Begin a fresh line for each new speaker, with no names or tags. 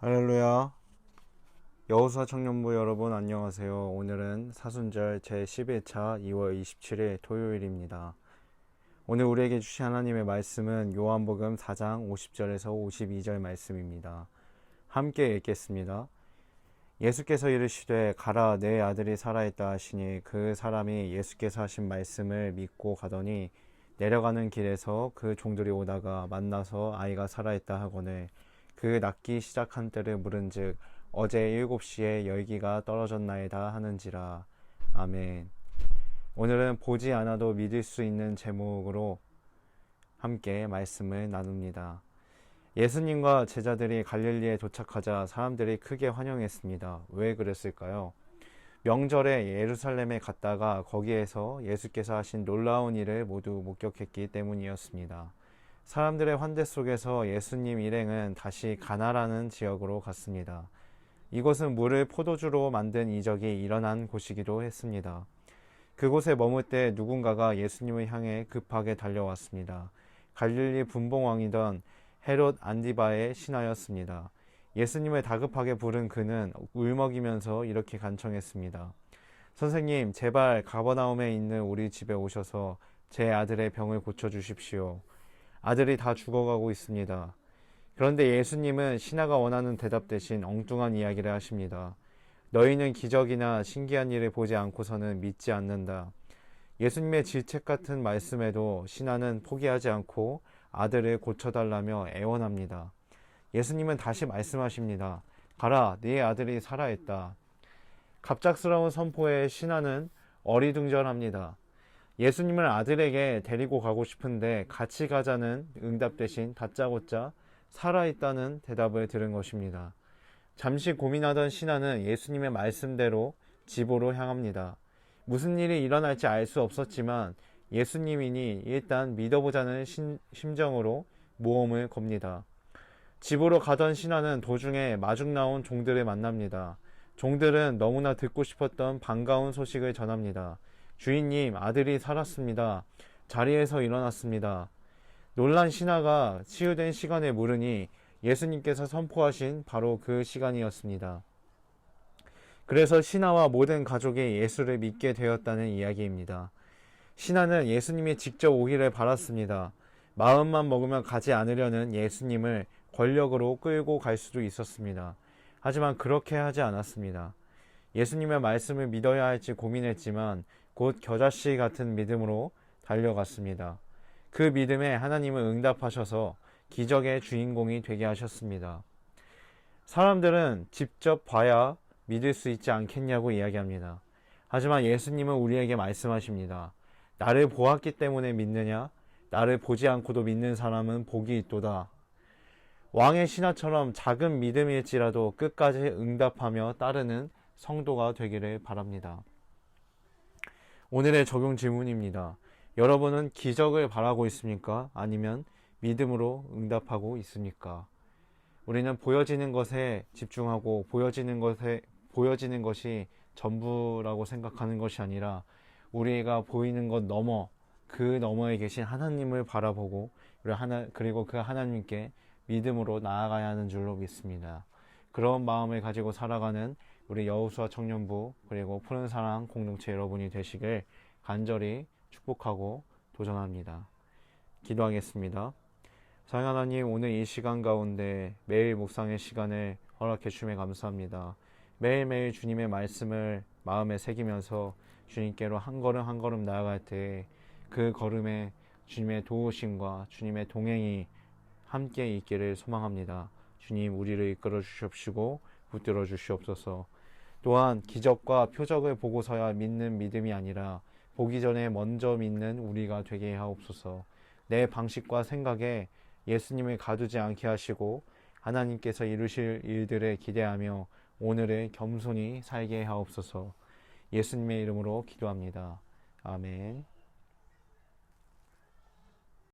할렐루야. 여호수아 청년부 여러분 안녕하세요. 오늘은 사순절 제11차 2월 27일 토요일입니다. 오늘 우리에게 주신 하나님의 말씀은 요한복음 4장 50절에서 52절 말씀입니다. 함께 읽겠습니다. 예수께서 이르시되 가라 내 아들이 살아있다 하시니 그 사람이 예수께서 하신 말씀을 믿고 가더니 내려가는 길에서 그 종들이 오다가 만나서 아이가 살아있다 하거늘 그 낫기 시작한 때를 물은즉 어제 7시에 열기가 떨어졌나이다 하는지라. 아멘. 오늘은 보지 않아도 믿을 수 있는 제목으로 함께 말씀을 나눕니다. 예수님과 제자들이 갈릴리에 도착하자 사람들이 크게 환영했습니다. 왜 그랬을까요? 명절에 예루살렘에 갔다가 거기에서 예수께서 하신 놀라운 일을 모두 목격했기 때문이었습니다. 사람들의 환대 속에서 예수님 일행은 다시 가나라는 지역으로 갔습니다. 이곳은 물을 포도주로 만든 이적이 일어난 곳이기도 했습니다. 그곳에 머물 때 누군가가 예수님을 향해 급하게 달려왔습니다. 갈릴리 분봉왕이던 헤롯 안디바의 신하였습니다. 예수님을 다급하게 부른 그는 울먹이면서 이렇게 간청했습니다. 선생님, 제발 가버나움에 있는 우리 집에 오셔서 제 아들의 병을 고쳐주십시오. 아들이 다 죽어가고 있습니다. 그런데 예수님은 신하가 원하는 대답 대신 엉뚱한 이야기를 하십니다. 너희는 기적이나 신기한 일을 보지 않고서는 믿지 않는다. 예수님의 질책 같은 말씀에도 신하는 포기하지 않고 아들을 고쳐달라며 애원합니다. 예수님은 다시 말씀하십니다. 가라, 네 아들이 살아있다. 갑작스러운 선포에 신하는 어리둥절합니다. 예수님을 아들에게 데리고 가고 싶은데 같이 가자는 응답 대신 다짜고짜 살아있다는 대답을 들은 것입니다. 잠시 고민하던 신하는 예수님의 말씀대로 집으로 향합니다. 무슨 일이 일어날지 알 수 없었지만 예수님이니 일단 믿어보자는 심정으로 모험을 겁니다. 집으로 가던 신하는 도중에 마중 나온 종들을 만납니다. 종들은 너무나 듣고 싶었던 반가운 소식을 전합니다. 주인님, 아들이 살았습니다. 자리에서 일어났습니다. 놀란 신하가 치유된 시간을 물으니 예수님께서 선포하신 바로 그 시간이었습니다. 그래서 신하와 모든 가족이 예수를 믿게 되었다는 이야기입니다. 신하는 예수님이 직접 오기를 바랐습니다. 마음만 먹으면 가지 않으려는 예수님을 권력으로 끌고 갈 수도 있었습니다. 하지만 그렇게 하지 않았습니다. 예수님의 말씀을 믿어야 할지 고민했지만 곧 겨자씨 같은 믿음으로 달려갔습니다. 그 믿음에 하나님은 응답하셔서 기적의 주인공이 되게 하셨습니다. 사람들은 직접 봐야 믿을 수 있지 않겠냐고 이야기합니다. 하지만 예수님은 우리에게 말씀하십니다. 나를 보았기 때문에 믿느냐? 나를 보지 않고도 믿는 사람은 복이 있도다. 왕의 신하처럼 작은 믿음일지라도 끝까지 응답하며 따르는 성도가 되기를 바랍니다. 오늘의 적용 질문입니다. 여러분은 기적을 바라고 있습니까? 아니면 믿음으로 응답하고 있습니까? 우리는 보여지는 것에 집중하고 보여지는 것이 전부라고 생각하는 것이 아니라 우리가 보이는 것 너머, 그 너머에 계신 하나님을 바라보고 그리고 그 하나님께 믿음으로 나아가야 하는 줄로 믿습니다. 그런 마음을 가지고 살아가는 우리 여호수아 청년부 그리고 푸른 사랑 공동체 여러분이 되시길 간절히 축복하고 도전합니다. 기도하겠습니다. 사랑 하나님, 오늘 이 시간 가운데 매일 묵상의 시간을 허락해 주심에 감사합니다. 매일매일 주님의 말씀을 마음에 새기면서 주님께로 한 걸음 한 걸음 나아갈 때 그 걸음에 주님의 도우심과 주님의 동행이 함께 있기를 소망합니다. 주님, 우리를 이끌어 주시옵시고 붙들어 주시옵소서. 또한 기적과 표적을 보고서야 믿는 믿음이 아니라 보기 전에 먼저 믿는 우리가 되게 하옵소서. 내 방식과 생각에 예수님을 가두지 않게 하시고 하나님께서 이루실 일들을 기대하며 오늘을 겸손히 살게 하옵소서. 예수님의 이름으로 기도합니다. 아멘.